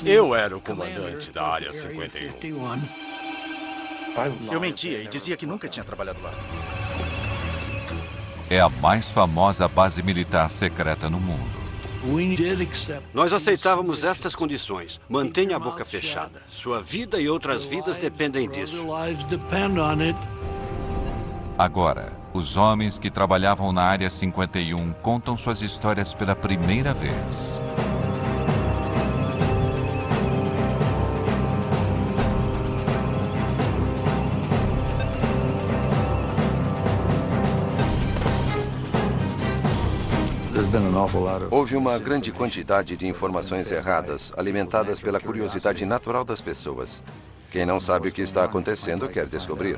Eu era o comandante da Área 51. Eu mentia e dizia que nunca tinha trabalhado lá. É a mais famosa base militar secreta no mundo. Nós aceitávamos estas condições. Mantenha a boca fechada. Sua vida e outras vidas dependem disso. Agora, os homens que trabalhavam na Área 51 contam suas histórias pela primeira vez. Houve uma grande quantidade de informações erradas, alimentadas pela curiosidade natural das pessoas. Quem não sabe o que está acontecendo quer descobrir.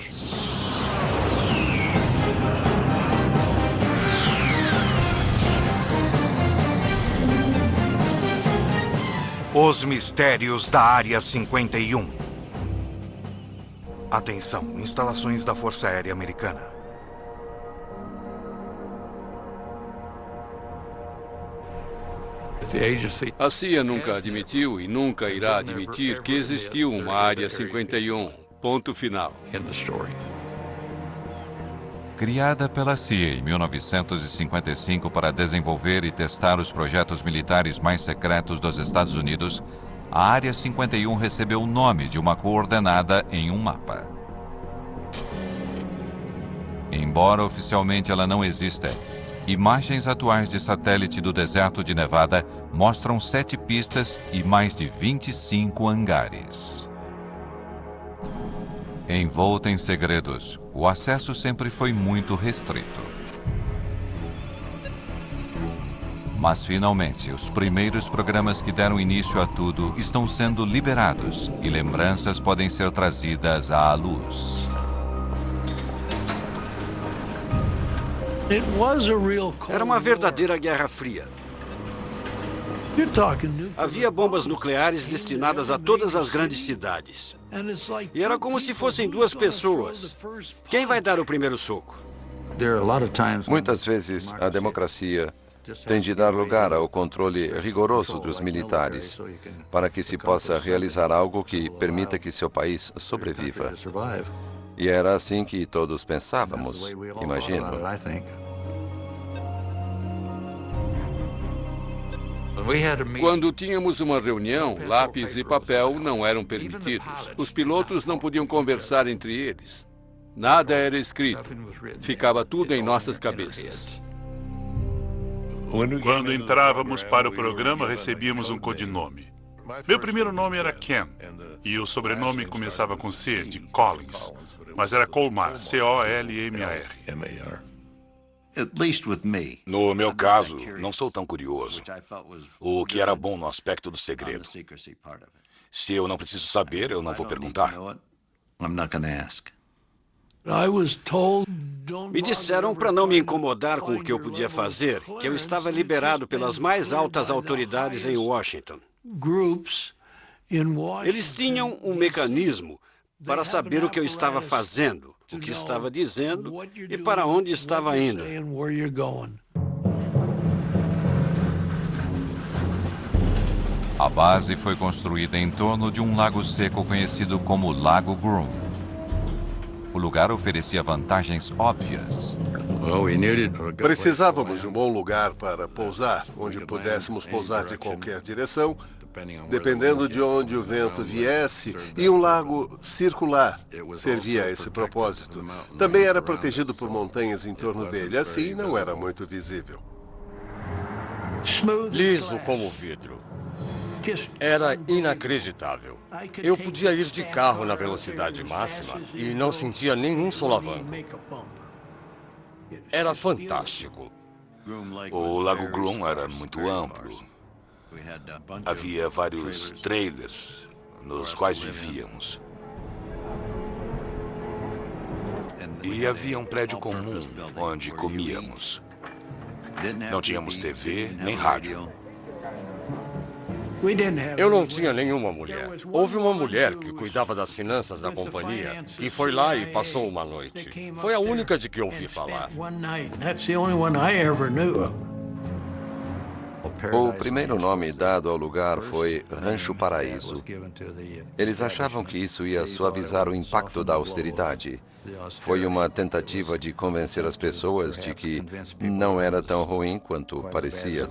Os mistérios da Área 51. Atenção, instalações da Força Aérea Americana. A CIA nunca admitiu e nunca irá admitir que existiu uma Área 51. Ponto final. Criada pela CIA em 1955 para desenvolver e testar os projetos militares mais secretos dos Estados Unidos, a Área 51 recebeu o nome de uma coordenada em um mapa. Embora oficialmente ela não exista, imagens atuais de satélite do deserto de Nevada mostram 7 pistas e mais de 25 hangares. Envolta em segredos, o acesso sempre foi muito restrito. Mas, finalmente, os primeiros programas que deram início a tudo estão sendo liberados e lembranças podem ser trazidas à luz. Era uma verdadeira Guerra Fria. Havia bombas nucleares destinadas a todas as grandes cidades. E era como se fossem duas pessoas. Quem vai dar o primeiro soco? Muitas vezes, a democracia tem de dar lugar ao controle rigoroso dos militares para que se possa realizar algo que permita que seu país sobreviva. E era assim que todos pensávamos, imagino. Quando tínhamos uma reunião, lápis e papel não eram permitidos. Os pilotos não podiam conversar entre eles. Nada era escrito. Ficava tudo em nossas cabeças. Quando entrávamos para o programa, recebíamos um codinome. Meu primeiro nome era Ken, e o sobrenome começava com C, de Collins. Mas era Colmar, C-O-L-M-A-R. No meu caso, não sou tão curioso. O que era bom no aspecto do segredo. Se eu não preciso saber, eu não vou perguntar. Me disseram para não me incomodar com o que eu podia fazer, que eu estava liberado pelas mais altas autoridades em Washington. Eles tinham um mecanismo para saber o que eu estava fazendo, o que estava dizendo e para onde estava indo. A base foi construída em torno de um lago seco conhecido como Lago Groom. O lugar oferecia vantagens óbvias. Precisávamos de um bom lugar para pousar, onde pudéssemos pousar de qualquer direção, dependendo de onde o vento viesse, e um lago circular servia a esse propósito. Também era protegido por montanhas em torno dele, assim não era muito visível. Liso como vidro. Era inacreditável. Eu podia ir de carro na velocidade máxima e não sentia nenhum solavanco. Era fantástico. O Lago Groom era muito amplo. Havia vários trailers nos quais vivíamos. E havia um prédio comum onde comíamos. Não tínhamos TV nem rádio. Eu não tinha nenhuma mulher. Houve uma mulher que cuidava das finanças da companhia e foi lá e passou uma noite. Foi a única de que ouvi falar. O primeiro nome dado ao lugar foi Rancho Paraíso. Eles achavam que isso ia suavizar o impacto da austeridade. Foi uma tentativa de convencer as pessoas de que não era tão ruim quanto parecia.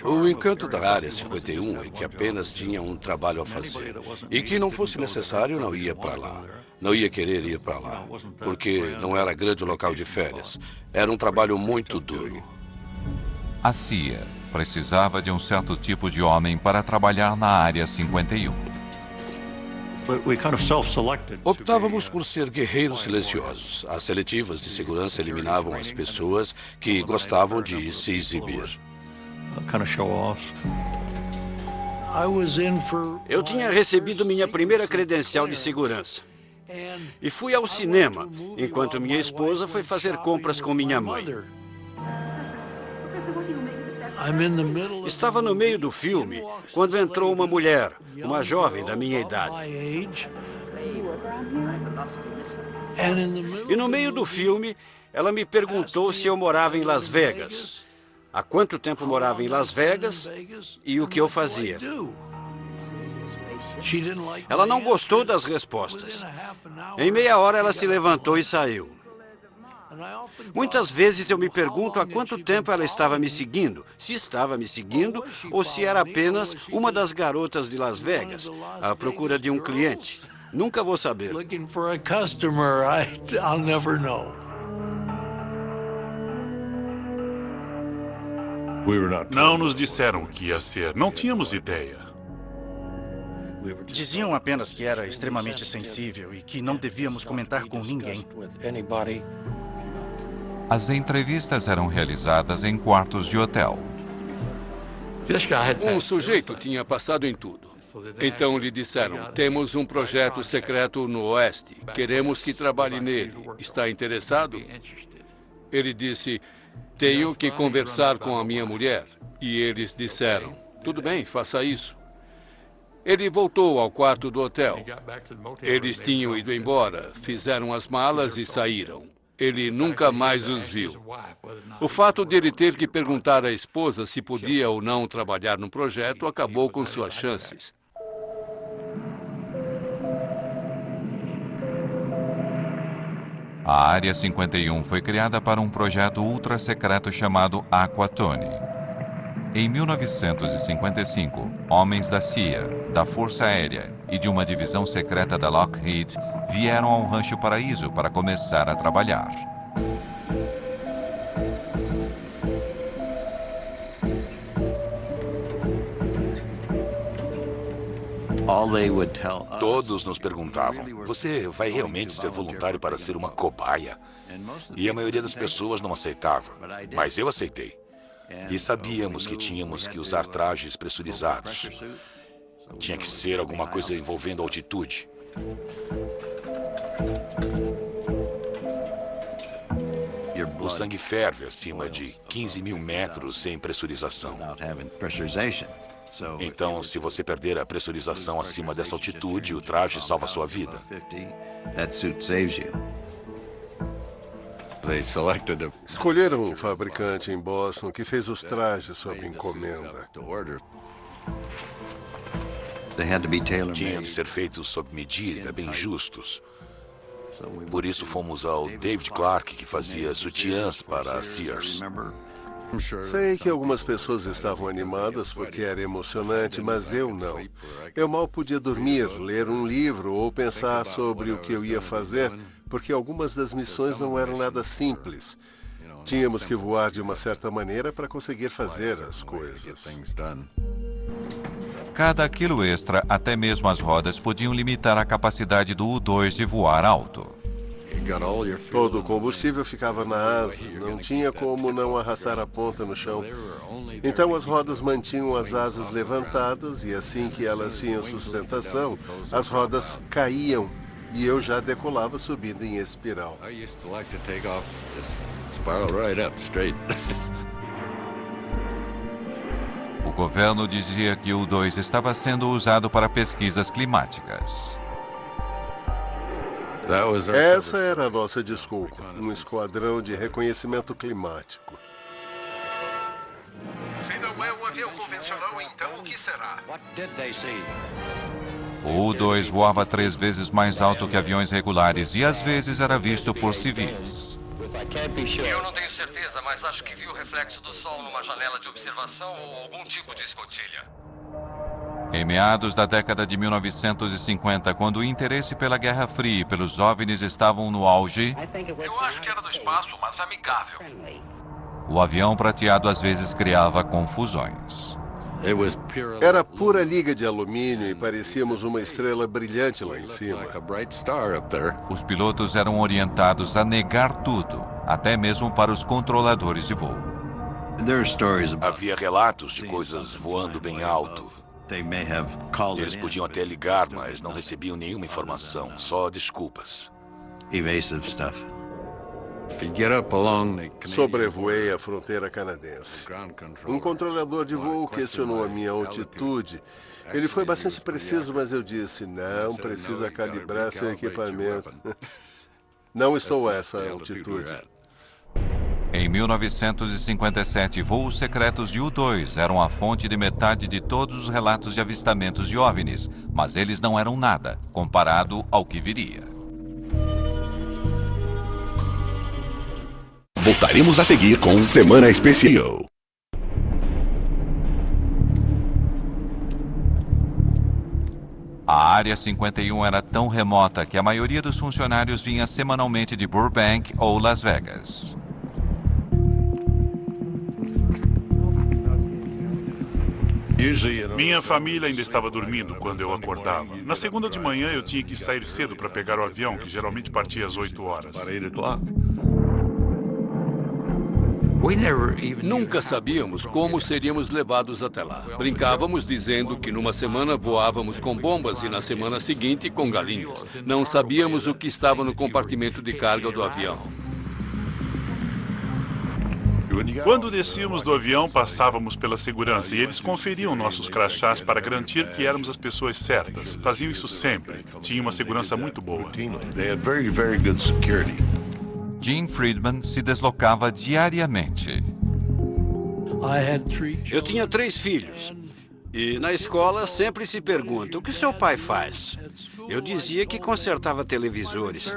O encanto da Área 51 é que apenas tinha um trabalho a fazer e que não fosse necessário não ia para lá. Não ia querer ir para lá, porque não era grande local de férias. Era um trabalho muito duro. A CIA precisava de um certo tipo de homem para trabalhar na Área 51. Optávamos por ser guerreiros silenciosos. As seletivas de segurança eliminavam as pessoas que gostavam de se exibir. Eu tinha recebido minha primeira credencial de segurança. E fui ao cinema, enquanto minha esposa foi fazer compras com minha mãe. Estava no meio do filme quando entrou uma mulher, uma jovem da minha idade. E no meio do filme, ela me perguntou se eu morava em Las Vegas, há quanto tempo morava em Las Vegas e o que eu fazia. Ela não gostou das respostas. Em meia hora, ela se levantou e saiu. Muitas vezes eu me pergunto há quanto tempo ela estava me seguindo, se estava me seguindo ou se era apenas uma das garotas de Las Vegas, à procura de um cliente. Nunca vou saber. Não nos disseram o que ia ser, não tínhamos ideia. Diziam apenas que era extremamente sensível e que não devíamos comentar com ninguém. As entrevistas eram realizadas em quartos de hotel. Um sujeito tinha passado em tudo. Então lhe disseram, temos um projeto secreto no Oeste. Queremos que trabalhe nele. Está interessado? Ele disse, tenho que conversar com a minha mulher. E eles disseram, tudo bem, faça isso. Ele voltou ao quarto do hotel. Eles tinham ido embora, fizeram as malas e saíram. Ele nunca mais os viu. O fato de ele ter que perguntar à esposa se podia ou não trabalhar no projeto acabou com suas chances. A Área 51 foi criada para um projeto ultra-secreto chamado Aquatone. Em 1955, homens da CIA, da Força Aérea e de uma divisão secreta da Lockheed vieram ao Rancho Paraíso para começar a trabalhar. Todos nos perguntavam, você vai realmente ser voluntário para ser uma cobaia? E a maioria das pessoas não aceitava, mas eu aceitei. E sabíamos que tínhamos que usar trajes pressurizados. Tinha que ser alguma coisa envolvendo altitude. O sangue ferve acima de 15 mil metros sem pressurização. Então, se você perder a pressurização acima dessa altitude, o traje salva sua vida. Escolheram um fabricante em Boston que fez os trajes sob encomenda. Tinham de ser feitos sob medida, bem justos. Por isso fomos ao David Clark, que fazia sutiãs para a Sears. Sei que algumas pessoas estavam animadas porque era emocionante, mas eu não. Eu mal podia dormir, ler um livro ou pensar sobre o que eu ia fazer, porque algumas das missões não eram nada simples. Tínhamos que voar de uma certa maneira para conseguir fazer as coisas. Cada quilo extra, até mesmo as rodas, podiam limitar a capacidade do U-2 de voar alto. Todo o combustível ficava na asa, não tinha como não arrastar a ponta no chão. Então as rodas mantinham as asas levantadas e assim que elas tinham sustentação, as rodas caíam e eu já decolava subindo em espiral. O governo dizia que o U-2 estava sendo usado para pesquisas climáticas. Essa era a nossa desculpa, um esquadrão de reconhecimento climático. Se não é um avião convencional, então o que será? O U-2 voava 3 vezes mais alto que aviões regulares e às vezes era visto por civis. Eu não tenho certeza, mas acho que vi o reflexo do sol numa janela de observação ou algum tipo de escotilha. Em meados da década de 1950, quando o interesse pela Guerra Fria e pelos OVNIs estavam no auge, Eu acho que era do espaço, mas amigável. o avião prateado às vezes criava confusões. Era pura liga de alumínio e parecíamos uma estrela brilhante lá em cima. Os pilotos eram orientados a negar tudo, até mesmo para os controladores de voo. Havia relatos de coisas voando bem alto. Eles podiam até ligar, mas não recebiam nenhuma informação, só desculpas. Sobrevoei a fronteira canadense. Um controlador de voo questionou a minha altitude. Ele foi bastante preciso, mas eu disse, não precisa calibrar seu equipamento. Não estou a essa altitude. Em 1957, voos secretos de U-2 eram a fonte de metade de todos os relatos de avistamentos de OVNIs, mas eles não eram nada, comparado ao que viria. Voltaremos a seguir com Semana Especial. A Área 51 era tão remota que a maioria dos funcionários vinha semanalmente de Burbank ou Las Vegas. Minha família ainda estava dormindo quando eu acordava. Na segunda de manhã eu tinha que sair cedo para pegar o avião, que geralmente partia às 8 horas. Nunca sabíamos como seríamos levados até lá. Brincávamos dizendo que numa semana voávamos com bombas e na semana seguinte com galinhas. Não sabíamos o que estava no compartimento de carga do avião. Quando descíamos do avião, passávamos pela segurança e eles conferiam nossos crachás para garantir que éramos as pessoas certas. Faziam isso sempre. Tinha uma segurança muito boa. Gene Friedman se deslocava diariamente. Eu tinha 3 filhos. E na escola sempre se pergunta, o que seu pai faz? Eu dizia que consertava televisores.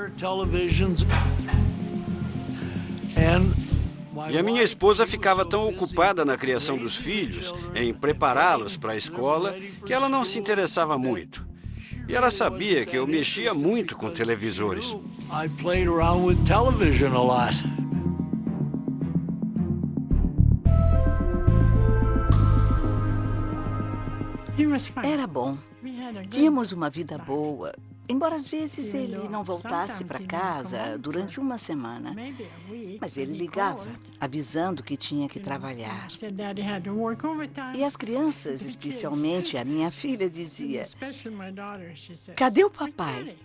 E a minha esposa ficava tão ocupada na criação dos filhos, em prepará-los para a escola, que ela não se interessava muito. E ela sabia que eu mexia muito com televisores. Era bom. Tínhamos uma vida boa. Embora às vezes ele não voltasse para casa durante uma semana. Mas ele ligava, avisando que tinha que trabalhar. E as crianças, especialmente a minha filha, dizia, cadê o papai?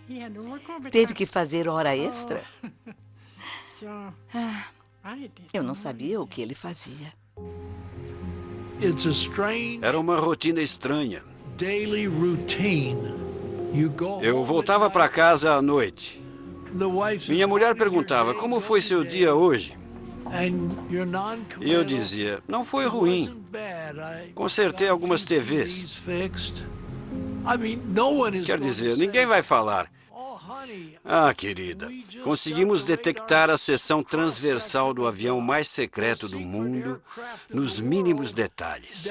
Teve que fazer hora extra? Eu não sabia o que ele fazia. Era uma rotina estranha. Eu voltava para casa à noite. Minha mulher perguntava, como foi seu dia hoje? E eu dizia, não foi ruim. Consertei algumas TVs. Quer dizer, ninguém vai falar. Ah, querida, conseguimos detectar a seção transversal do avião mais secreto do mundo nos mínimos detalhes.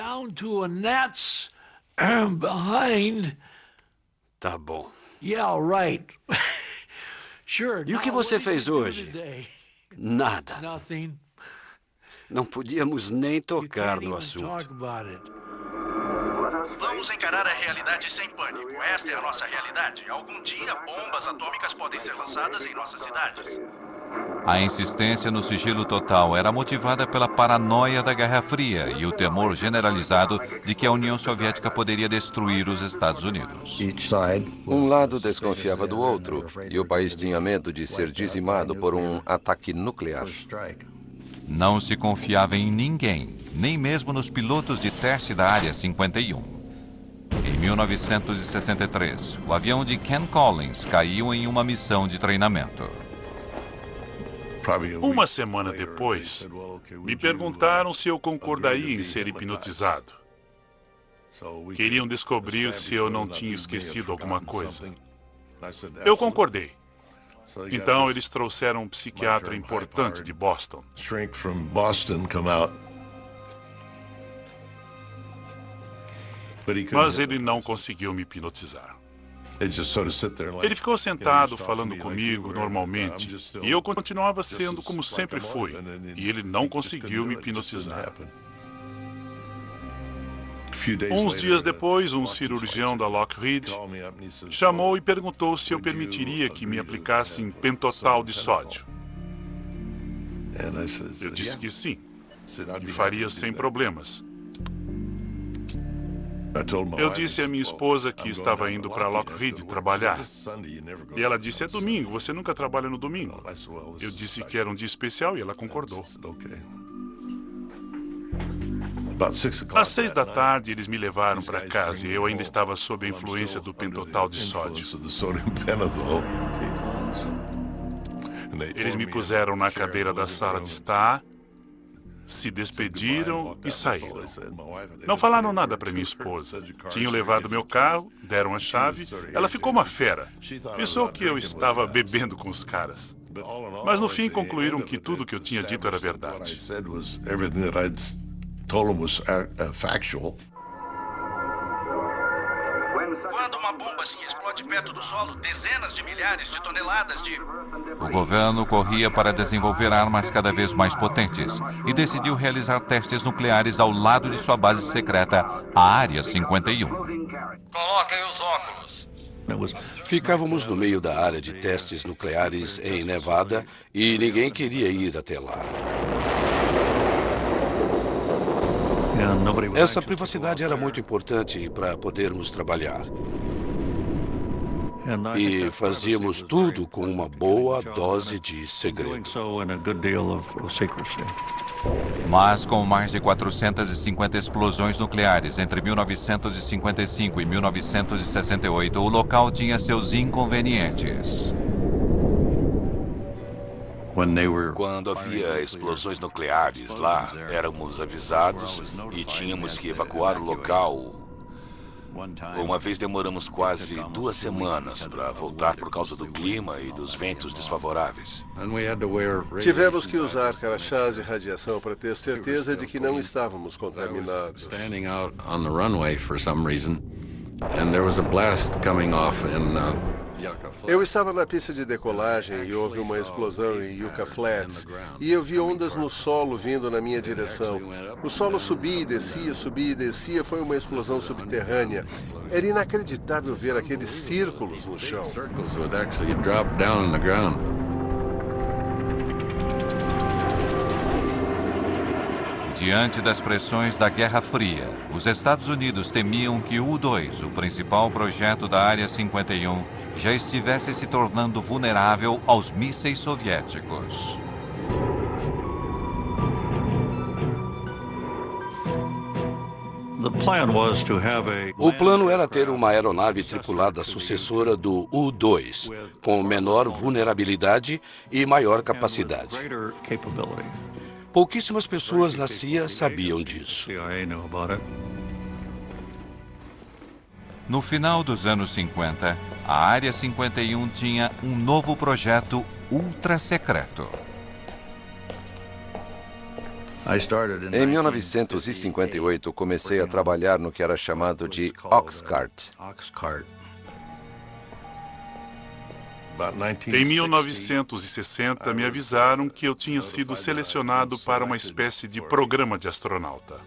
Tá bom. E o que você fez hoje? Nada. Não podíamos nem tocar no assunto. Vamos encarar a realidade sem pânico. Esta é a nossa realidade. Algum dia, bombas atômicas podem ser lançadas em nossas cidades. A insistência no sigilo total era motivada pela paranoia da Guerra Fria e o temor generalizado de que a União Soviética poderia destruir os Estados Unidos. Um lado desconfiava do outro e o país tinha medo de ser dizimado por um ataque nuclear. Não se confiava em ninguém, nem mesmo nos pilotos de teste da Área 51. Em 1963, o avião de Ken Collins caiu em uma missão de treinamento. Uma semana depois, me perguntaram se eu concordaria em ser hipnotizado. Queriam descobrir se eu não tinha esquecido alguma coisa. Eu concordei. Então, eles trouxeram um psiquiatra importante de Boston. Mas ele não conseguiu me hipnotizar. Ele ficou sentado falando comigo normalmente e eu continuava sendo como sempre fui. E ele não conseguiu me hipnotizar. Uns dias depois, um cirurgião da Lockheed chamou e perguntou se eu permitiria que me aplicassem pentotal de sódio. Eu disse que sim, e faria sem problemas. Eu disse à minha esposa que estava indo para Lockheed trabalhar. E ela disse, é domingo, você nunca trabalha no domingo. Eu disse que era um dia especial e ela concordou. Às 6 da tarde, eles me levaram para casa e eu ainda estava sob a influência do pentotal de sódio. Eles me puseram na cadeira da sala de estar, se despediram e saíram. Não falaram nada para minha esposa. Tinham levado meu carro, deram a chave. Ela ficou uma fera. Pensou que eu estava bebendo com os caras. Mas no fim concluíram que tudo o que eu tinha dito era verdade. Quando uma bomba assim explode perto do solo, dezenas de milhares de toneladas de... O governo corria para desenvolver armas cada vez mais potentes e decidiu realizar testes nucleares ao lado de sua base secreta, a Área 51. Coloquem os óculos. Ficávamos no meio da área de testes nucleares em Nevada e ninguém queria ir até lá. Essa privacidade era muito importante para podermos trabalhar. E fazíamos tudo com uma boa dose de segredo. Mas com mais de 450 explosões nucleares entre 1955 e 1968, o local tinha seus inconvenientes. Quando havia explosões nucleares lá, éramos avisados e tínhamos que evacuar o local. Uma vez demoramos quase 2 semanas para voltar por causa do clima e dos ventos desfavoráveis. Tivemos que usar crachás de radiação para ter certeza de que não estávamos contaminados. Eu estava na pista de decolagem e houve uma explosão em Yucca Flats. E eu vi ondas no solo vindo na minha direção. O solo subia e descia, subia e descia. Foi uma explosão subterrânea. Era inacreditável ver aqueles círculos no chão. Diante das pressões da Guerra Fria, os Estados Unidos temiam que o U-2, o principal projeto da Área 51, já estivesse se tornando vulnerável aos mísseis soviéticos. O plano era ter uma aeronave tripulada sucessora do U-2, com menor vulnerabilidade e maior capacidade. Pouquíssimas pessoas na CIA sabiam disso. No final dos anos 50, a Área 51 tinha um novo projeto ultra-secreto. Em 1958, comecei a trabalhar no que era chamado de Oxcart. Em 1960, me avisaram que eu tinha sido selecionado para uma espécie de programa de astronauta.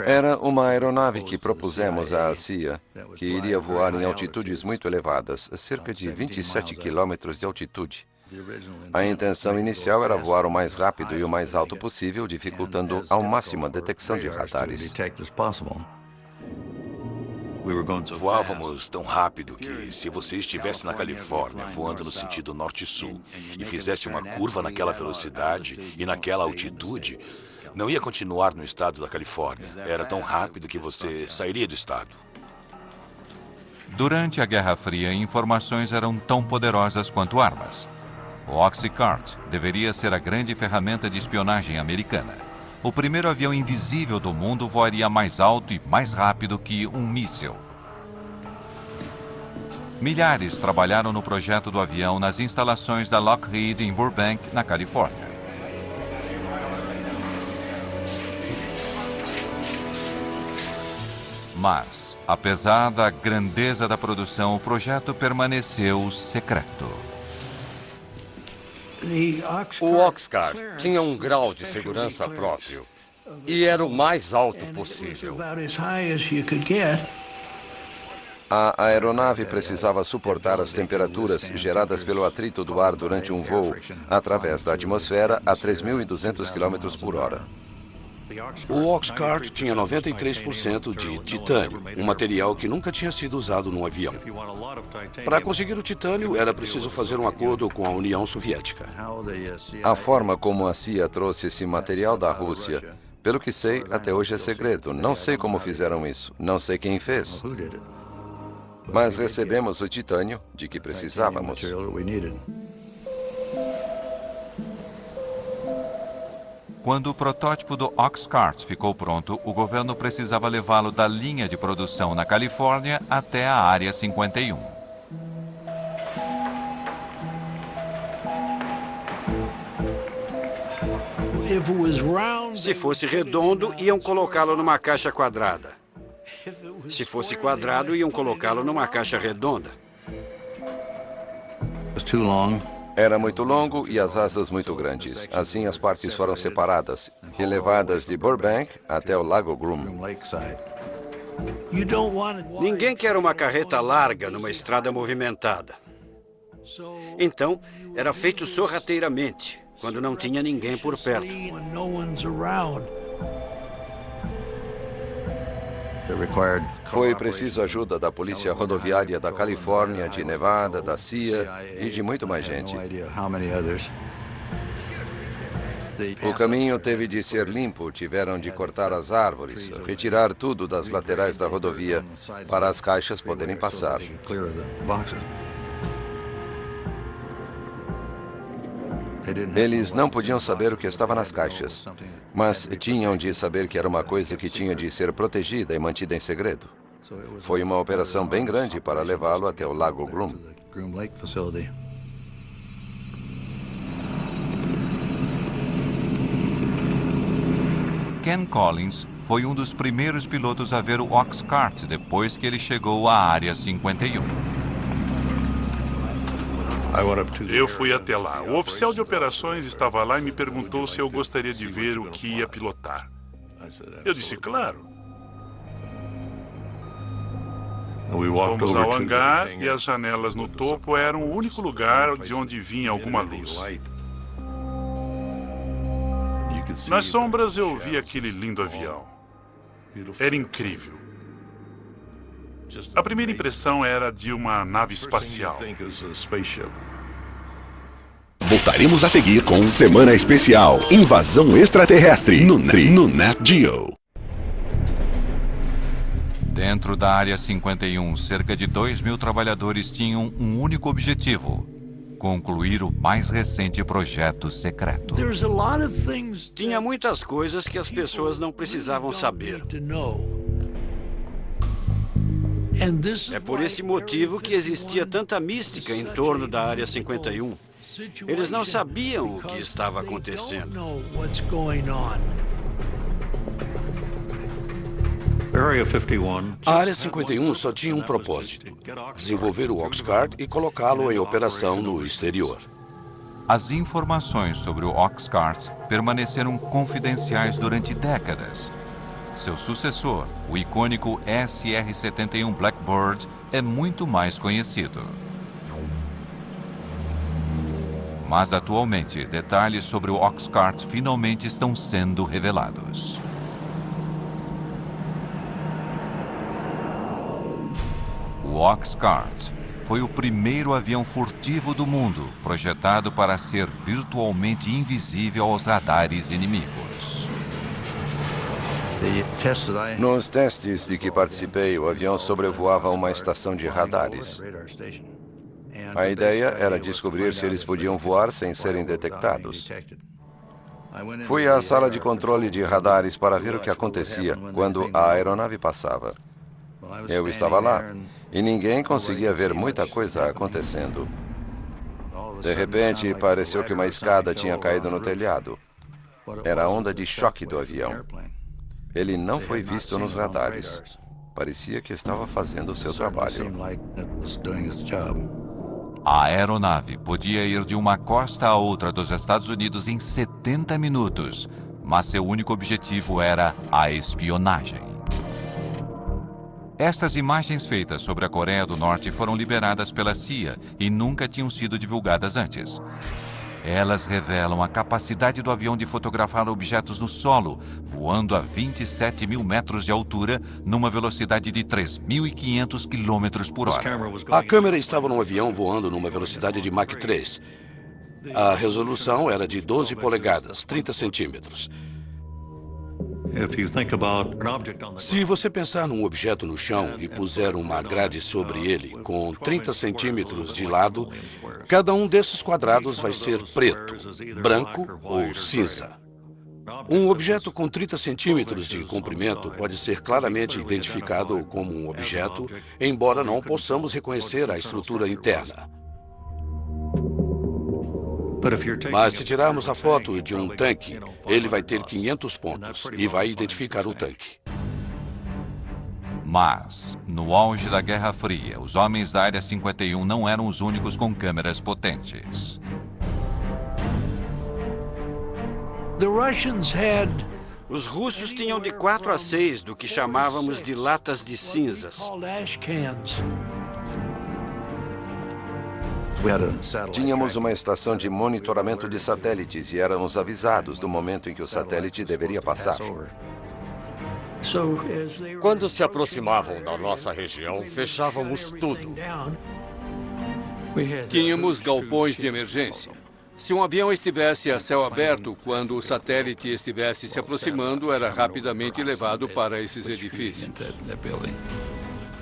Era uma aeronave que propusemos à CIA, que iria voar em altitudes muito elevadas, cerca de 27 quilômetros de altitude. A intenção inicial era voar o mais rápido e o mais alto possível, dificultando ao máximo a detecção de radares. Voávamos tão rápido que, se você estivesse na Califórnia, voando no sentido norte-sul, e fizesse uma curva naquela velocidade e naquela altitude, Não ia continuar no estado da Califórnia. Era tão rápido que você sairia do estado. Durante a Guerra Fria, informações eram tão poderosas quanto armas. O Oxycart deveria ser a grande ferramenta de espionagem americana. O primeiro avião invisível do mundo voaria mais alto e mais rápido que um míssil. Milhares trabalharam no projeto do avião nas instalações da Lockheed em Burbank, na Califórnia. Mas, apesar da grandeza da produção, o projeto permaneceu secreto. O Oxcart tinha um grau de segurança próprio e era o mais alto possível. A aeronave precisava suportar as temperaturas geradas pelo atrito do ar durante um voo através da atmosfera a 3.200 km por hora. O Oxcart tinha 93% de titânio, um material que nunca tinha sido usado num avião. Para conseguir o titânio, era preciso fazer um acordo com a União Soviética. A forma como a CIA trouxe esse material da Rússia, pelo que sei, até hoje é segredo. Não sei como fizeram isso, não sei quem fez. Mas recebemos o titânio de que precisávamos. Quando o protótipo do Oxcart ficou pronto, o governo precisava levá-lo da linha de produção na Califórnia até a Área 51. Se fosse redondo, iam colocá-lo numa caixa quadrada. Se fosse quadrado, iam colocá-lo numa caixa redonda. Era muito longo e as asas muito grandes. Assim, as partes foram separadas e levadas de Burbank até o Lago Groom. Ninguém quer uma carreta larga numa estrada movimentada. Então, era feito sorrateiramente, quando não tinha ninguém por perto. Foi preciso ajuda da Polícia Rodoviária da Califórnia, de Nevada, da CIA e de muito mais gente. O caminho teve de ser limpo, tiveram de cortar as árvores, retirar tudo das laterais da rodovia para as caixas poderem passar. Eles não podiam saber o que estava nas caixas, mas tinham de saber que era uma coisa que tinha de ser protegida e mantida em segredo. Foi uma operação bem grande para levá-lo até o Lago Groom. Ken Collins foi um dos primeiros pilotos a ver o Oxcart depois que ele chegou à Área 51. Eu fui até lá. O oficial de operações estava lá e me perguntou se eu gostaria de ver o que ia pilotar. Eu disse, claro. Fomos ao hangar e as janelas no topo eram o único lugar de onde vinha alguma luz. Nas sombras eu vi aquele lindo avião. Era incrível. A primeira impressão era de uma nave espacial. Voltaremos a seguir com Semana Especial Invasão Extraterrestre no Nat Geo. Dentro da Área 51, cerca de 2.000 trabalhadores tinham um único objetivo: concluir o mais recente projeto secreto. Tinha muitas coisas que as pessoas não precisavam saber. É por esse motivo que existia tanta mística em torno da Área 51. Eles não sabiam o que estava acontecendo. A Área 51 só tinha um propósito: desenvolver o Oxcart e colocá-lo em operação no exterior. As informações sobre o Oxcart permaneceram confidenciais durante décadas. Seu sucessor, o icônico SR-71 Blackbird, é muito mais conhecido. Mas atualmente, detalhes sobre o Oxcart finalmente estão sendo revelados. O Oxcart foi o primeiro avião furtivo do mundo, projetado para ser virtualmente invisível aos radares inimigos. Nos testes de que participei, o avião sobrevoava uma estação de radares. A ideia era descobrir se eles podiam voar sem serem detectados. Fui à sala de controle de radares para ver o que acontecia quando a aeronave passava. Eu estava lá e ninguém conseguia ver muita coisa acontecendo. De repente, pareceu que uma escada tinha caído no telhado. Era a onda de choque do avião. Ele não foi visto nos radares. Parecia que estava fazendo o seu trabalho. A aeronave podia ir de uma costa a outra dos Estados Unidos em 70 minutos, mas seu único objetivo era a espionagem. Estas imagens feitas sobre a Coreia do Norte foram liberadas pela CIA e nunca tinham sido divulgadas antes. Elas revelam a capacidade do avião de fotografar objetos no solo, voando a 27 mil metros de altura, numa velocidade de 3.500 km por hora. A câmera estava num avião voando numa velocidade de Mach 3. A resolução era de 12 polegadas, 30 centímetros. Se você pensar num objeto no chão e puser uma grade sobre ele com 30 centímetros de lado, cada um desses quadrados vai ser preto, branco ou cinza. Um objeto com 30 centímetros de comprimento pode ser claramente identificado como um objeto, embora não possamos reconhecer a estrutura interna. Mas se tirarmos a foto de um tanque, ele vai ter 500 pontos e vai identificar o tanque. Mas, no auge da Guerra Fria, os homens da Área 51 não eram os únicos com câmeras potentes. Os russos tinham de 4 a 6 do que chamávamos de latas de cinzas. Tínhamos uma estação de monitoramento de satélites e éramos avisados do momento em que o satélite deveria passar. Quando se aproximavam da nossa região, fechávamos tudo. Tínhamos galpões de emergência. Se um avião estivesse a céu aberto, quando o satélite estivesse se aproximando, era rapidamente levado para esses edifícios.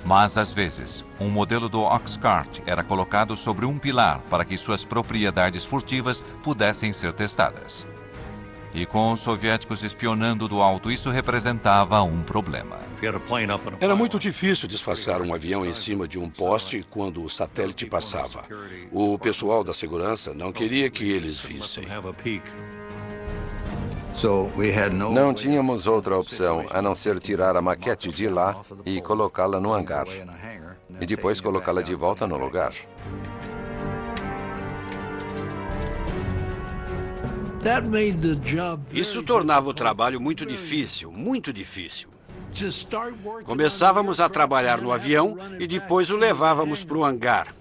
Mas, às vezes, um modelo do Oxcart era colocado sobre um pilar para que suas propriedades furtivas pudessem ser testadas. E com os soviéticos espionando do alto, isso representava um problema. Era muito difícil disfarçar um avião em cima de um poste quando o satélite passava. O pessoal da segurança não queria que eles vissem. Não tínhamos outra opção a não ser tirar a maquete de lá e colocá-la no hangar. E depois colocá-la de volta no lugar. Isso tornava o trabalho muito difícil, muito difícil. Começávamos a trabalhar no avião e depois o levávamos para o hangar.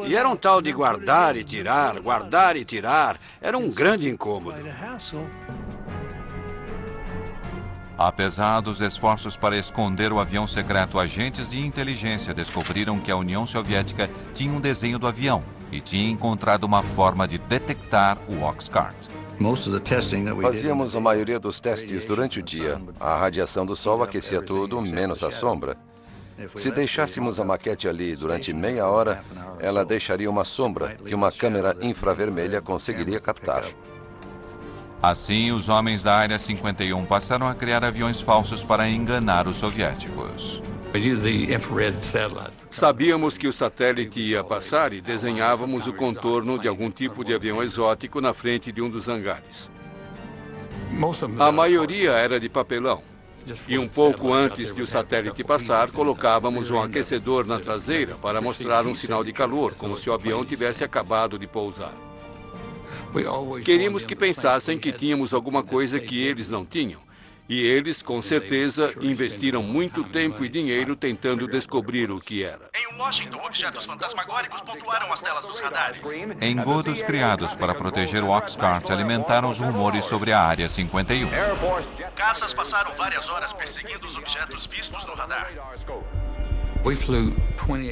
E era um tal de guardar e tirar, guardar e tirar. Era um grande incômodo. Apesar dos esforços para esconder o avião secreto, agentes de inteligência descobriram que a União Soviética tinha um desenho do avião e tinha encontrado uma forma de detectar o Oxcart. Fazíamos a maioria dos testes durante o dia. A radiação do sol aquecia tudo, menos a sombra. Se deixássemos a maquete ali durante meia hora, ela deixaria uma sombra que uma câmera infravermelha conseguiria captar. Assim, os homens da Área 51 passaram a criar aviões falsos para enganar os soviéticos. Sabíamos que o satélite ia passar e desenhávamos o contorno de algum tipo de avião exótico na frente de um dos hangares. A maioria era de papelão. E um pouco antes de o satélite passar, colocávamos um aquecedor na traseira para mostrar um sinal de calor, como se o avião tivesse acabado de pousar. Queríamos que pensassem que tínhamos alguma coisa que eles não tinham. E eles, com certeza, investiram muito tempo e dinheiro tentando descobrir o que era. Em Washington, objetos fantasmagóricos pontuaram as telas dos radares. Engodos criados para proteger o Oxcart alimentaram os rumores sobre a Área 51. Caças passaram várias horas perseguindo os objetos vistos no radar.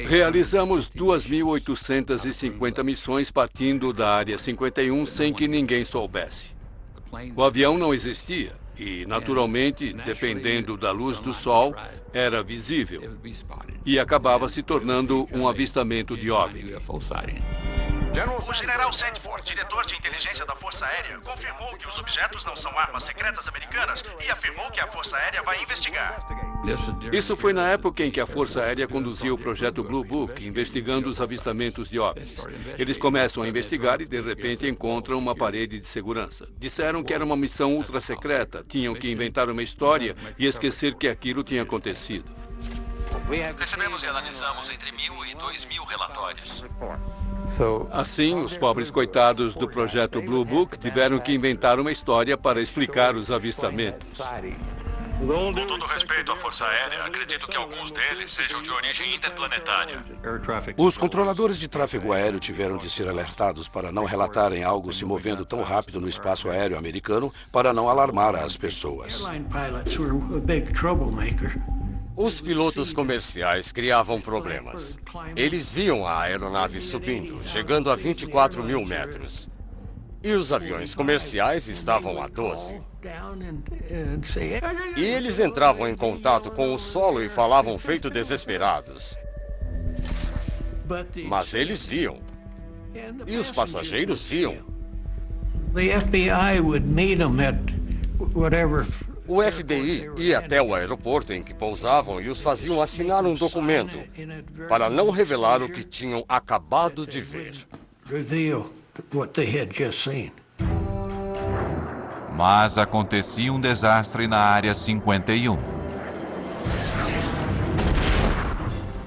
Realizamos 2.850 missões partindo da Área 51 sem que ninguém soubesse. O avião não existia e, naturalmente, dependendo da luz do sol, era visível e acabava se tornando um avistamento de OVNI. O general Sandford, diretor de inteligência da Força Aérea, confirmou que os objetos não são armas secretas americanas e afirmou que a Força Aérea vai investigar. Isso foi na época em que a Força Aérea conduzia o projeto Blue Book, investigando os avistamentos de OVNIs. Eles começam a investigar e, de repente, encontram uma parede de segurança. Disseram que era uma missão ultra secreta, tinham que inventar uma história e esquecer que aquilo tinha acontecido. Recebemos e analisamos entre 1.000 e 2.000 relatórios. Assim, os pobres coitados do projeto Blue Book tiveram que inventar uma história para explicar os avistamentos. Com todo respeito à Força Aérea, acredito que alguns deles sejam de origem interplanetária. Os controladores de tráfego aéreo tiveram de ser alertados para não relatarem algo se movendo tão rápido no espaço aéreo americano para não alarmar as pessoas. Os pilotos comerciais criavam problemas. Eles viam a aeronave subindo, chegando a 24 mil metros. E os aviões comerciais estavam a 12. E eles entravam em contato com o solo e falavam feito desesperados. Mas eles viam. E os passageiros viam. O FBI ia até o aeroporto em que pousavam e os faziam assinar um documento para não revelar o que tinham acabado de ver. Mas acontecia um desastre na Área 51.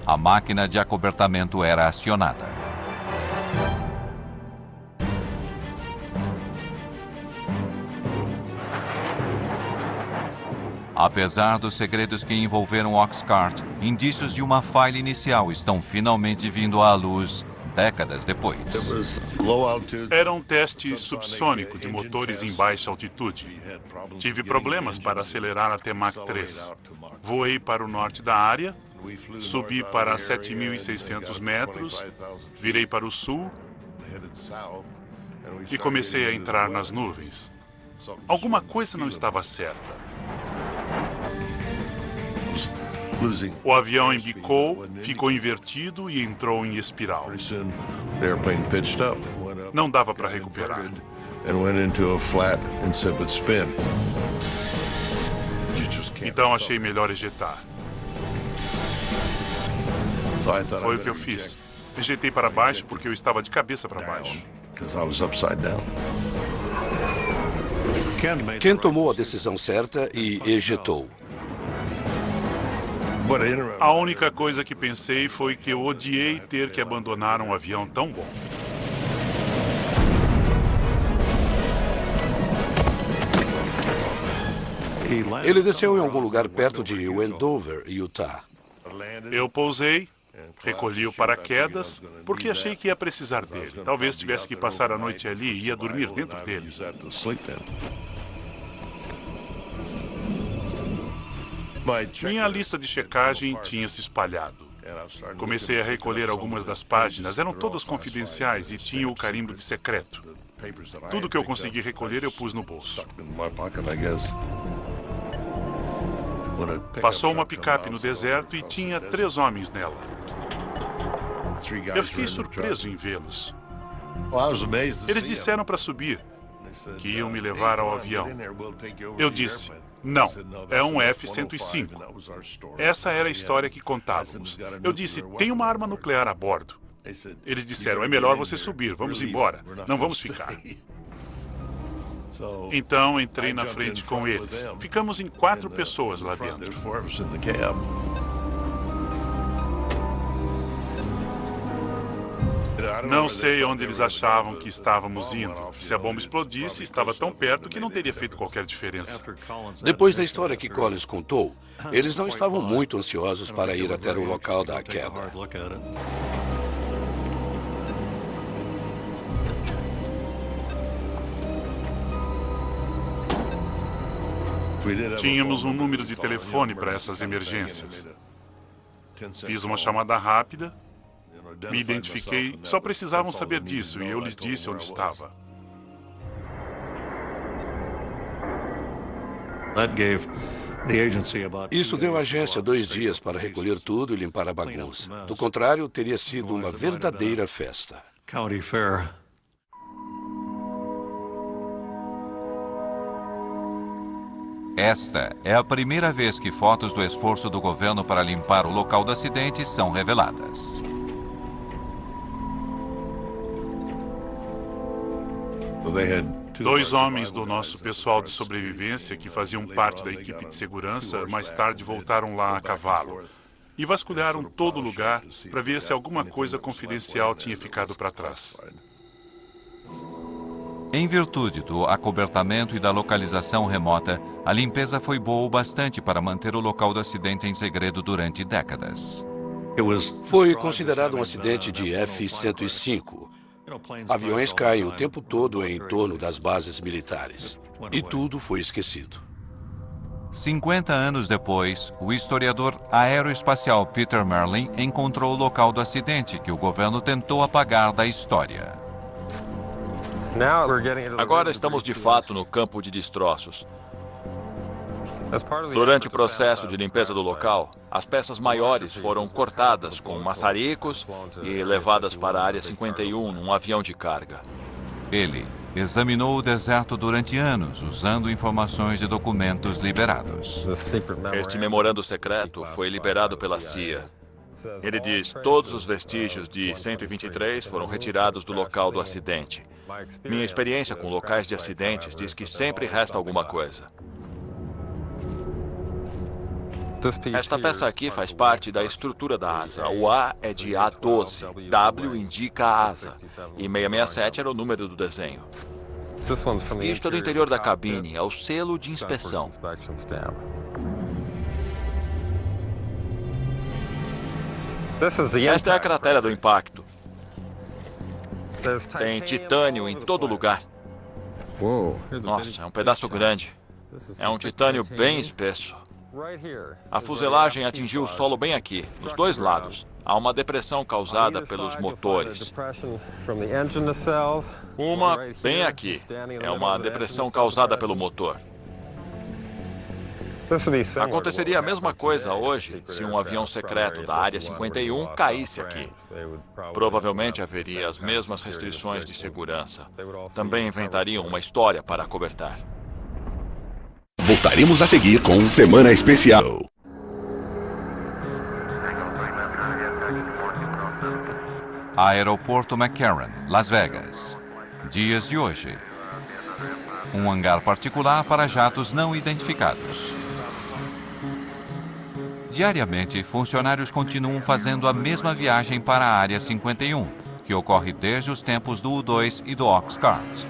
A máquina de acobertamento era acionada. Apesar dos segredos que envolveram Oxcart, indícios de uma falha inicial estão finalmente vindo à luz décadas depois. Era um teste subsônico de motores em baixa altitude. Tive problemas para acelerar até Mach 3. Voei para o norte da área, subi para 7.600 metros, virei para o sul e comecei a entrar nas nuvens. Alguma coisa não estava certa. O avião embicou, ficou invertido e entrou em espiral. Não dava para recuperar. Então achei melhor ejetar. Foi o que eu fiz. Ejetei para baixo porque eu estava de cabeça para baixo. Ken tomou a decisão certa e ejetou. A única coisa que pensei foi que eu odiei ter que abandonar um avião tão bom. Ele desceu em algum lugar perto de Wendover, Utah. Eu pousei, recolhi o paraquedas, porque achei que ia precisar dele. Talvez tivesse que passar a noite ali e ia dormir dentro dele. Minha lista de checagem tinha se espalhado. Comecei a recolher algumas das páginas, eram todas confidenciais e tinham o carimbo de secreto. Tudo que eu consegui recolher eu pus no bolso. Passou uma picape no deserto e tinha 3 homens nela. Eu fiquei surpreso em vê-los. Eles disseram para subir, que iam me levar ao avião. Eu disse, não, é um F-105. Essa era a história que contávamos. Eu disse, tem uma arma nuclear a bordo. Eles disseram, é melhor você subir, vamos embora, não vamos ficar. Então entrei na frente com eles. Ficamos em 4 pessoas lá dentro. Não sei onde eles achavam que estávamos indo. Se a bomba explodisse, estava tão perto que não teria feito qualquer diferença. Depois da história que Collins contou, eles não estavam muito ansiosos para ir até o local da queda. Tínhamos um número de telefone para essas emergências. Fiz uma chamada rápida, me identifiquei, só precisavam saber disso e eu lhes disse onde estava. Isso deu à agência 2 dias para recolher tudo e limpar a bagunça. Do contrário, teria sido uma verdadeira festa. Esta é a primeira vez que fotos do esforço do governo para limpar o local do acidente são reveladas. Dois homens do nosso pessoal de sobrevivência que faziam parte da equipe de segurança mais tarde voltaram lá a cavalo e vasculharam todo o lugar para ver se alguma coisa confidencial tinha ficado para trás. Em virtude do acobertamento e da localização remota, a limpeza foi boa o bastante para manter o local do acidente em segredo durante décadas. Foi considerado um acidente de F-105. Aviões caem o tempo todo em torno das bases militares. E tudo foi esquecido. 50 anos depois, o historiador aeroespacial Peter Merlin encontrou o local do acidente que o governo tentou apagar da história. Agora estamos de fato no campo de destroços. Durante o processo de limpeza do local, as peças maiores foram cortadas com maçaricos e levadas para a Área 51 num avião de carga. Ele examinou o deserto durante anos, usando informações de documentos liberados. Este memorando secreto foi liberado pela CIA. Ele diz: todos os vestígios de 123 foram retirados do local do acidente. Minha experiência com locais de acidentes diz que sempre resta alguma coisa. Esta peça aqui faz parte da estrutura da asa. O A é de A12, W indica a asa, e 667 era o número do desenho. Isto é do interior da cabine, é o selo de inspeção. Esta é a cratera do impacto. Tem titânio em todo lugar. Nossa, é um pedaço grande. É um titânio bem espesso. A fuselagem atingiu o solo bem aqui, nos 2 lados. Há uma depressão causada pelos motores. Uma bem aqui. É uma depressão causada pelo motor. Aconteceria a mesma coisa hoje se um avião secreto da Área 51 caísse aqui. Provavelmente haveria as mesmas restrições de segurança. Também inventariam uma história para acobertar. Voltaremos a seguir com Semana Especial. Aeroporto McCarran, Las Vegas. Dias de hoje. Um hangar particular para jatos não identificados. Diariamente, funcionários continuam fazendo a mesma viagem para a Área 51, que ocorre desde os tempos do U-2 e do Oxcart.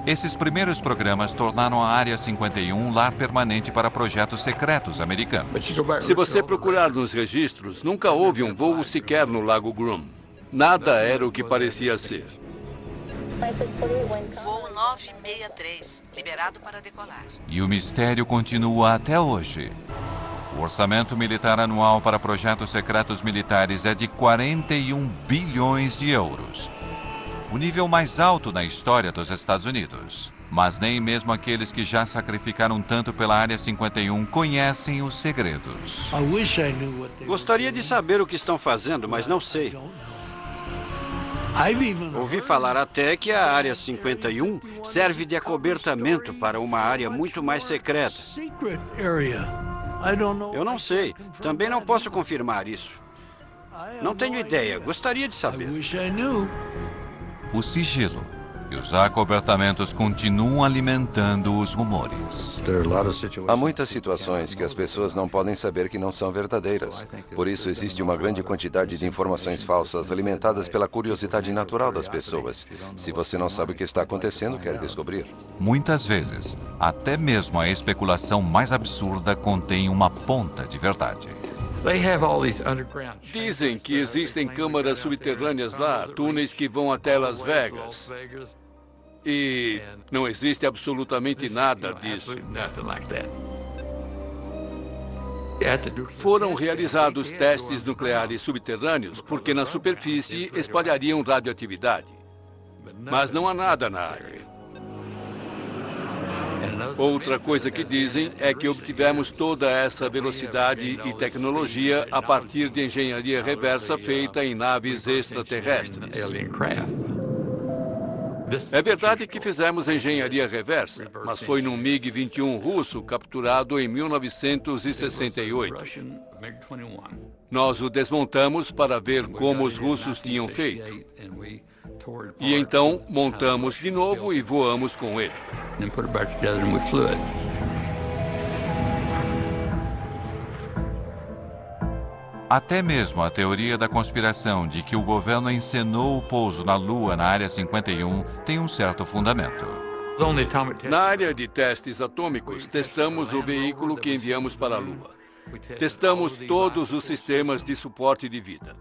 Esses primeiros programas tornaram a Área 51 um lar permanente para projetos secretos americanos. Se você procurar nos registros, nunca houve um voo sequer no Lago Groom. Nada era o que parecia ser. Voo 963, liberado para decolar. E o mistério continua até hoje. O orçamento militar anual para projetos secretos militares é de 41 bilhões de euros. O nível mais alto na história dos Estados Unidos. Mas nem mesmo aqueles que já sacrificaram tanto pela Área 51 conhecem os segredos. Gostaria de saber o que estão fazendo, mas não sei. Ouvi falar até que a Área 51 serve de acobertamento para uma área muito mais secreta. Eu não sei. Também não posso confirmar isso. Não tenho ideia. Gostaria de saber. O sigilo e os acobertamentos continuam alimentando os rumores. Há muitas situações que as pessoas não podem saber que não são verdadeiras. Por isso existe uma grande quantidade de informações falsas alimentadas pela curiosidade natural das pessoas. Se você não sabe o que está acontecendo, quer descobrir. Muitas vezes, até mesmo a especulação mais absurda contém uma ponta de verdade. Dizem que existem câmaras subterrâneas lá, túneis que vão até Las Vegas. E não existe absolutamente nada disso. Foram realizados testes nucleares subterrâneos porque na superfície espalhariam radioatividade. Mas não há nada na área. Outra coisa que dizem é que obtivemos toda essa velocidade e tecnologia a partir de engenharia reversa feita em naves extraterrestres. É verdade que fizemos engenharia reversa, mas foi num MiG-21 russo capturado em 1968. Nós o desmontamos para ver como os russos tinham feito. E então montamos de novo e voamos com ele. Até mesmo a teoria da conspiração de que o governo encenou o pouso na Lua na Área 51 tem um certo fundamento. Na área de testes atômicos, testamos o veículo que enviamos para a Lua. Testamos todos os sistemas de suporte de vida.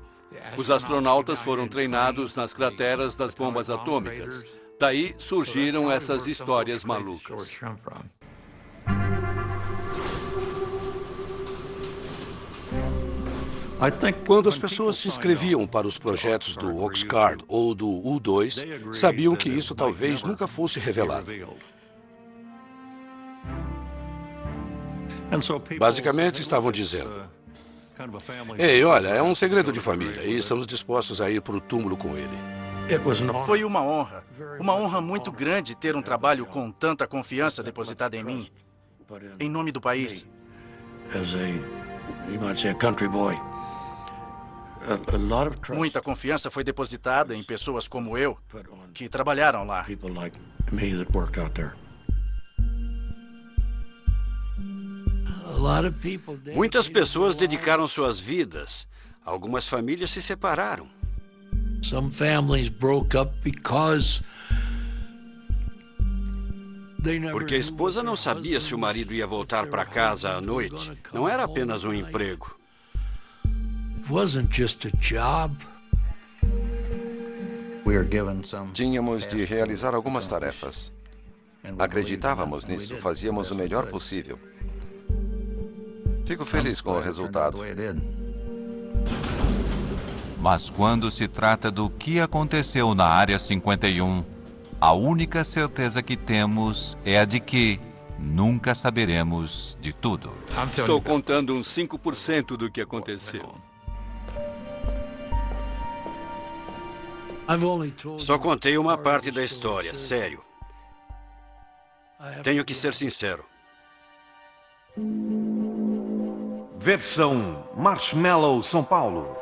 Os astronautas foram treinados nas crateras das bombas atômicas. Daí surgiram essas histórias malucas. Quando as pessoas se inscreviam para os projetos do Oxcart ou do U-2, sabiam que isso talvez nunca fosse revelado. Basicamente, estavam dizendo: ei, olha, é um segredo de família e estamos dispostos a ir para o túmulo com ele. Foi uma honra muito grande ter um trabalho com tanta confiança depositada em mim, em nome do país. Muita confiança foi depositada em pessoas como eu, que trabalharam lá. Muitas pessoas dedicaram suas vidas. Algumas famílias se separaram. Porque a esposa não sabia se o marido ia voltar para casa à noite. Não era apenas um emprego. Tínhamos de realizar algumas tarefas. Acreditávamos nisso, fazíamos o melhor possível. Fico feliz com o resultado. Mas quando se trata do que aconteceu na Área 51, a única certeza que temos é a de que nunca saberemos de tudo. Estou contando uns 5% do que aconteceu. Só contei uma parte da história, sério. Tenho que ser sincero. Versão Marshmallow São Paulo.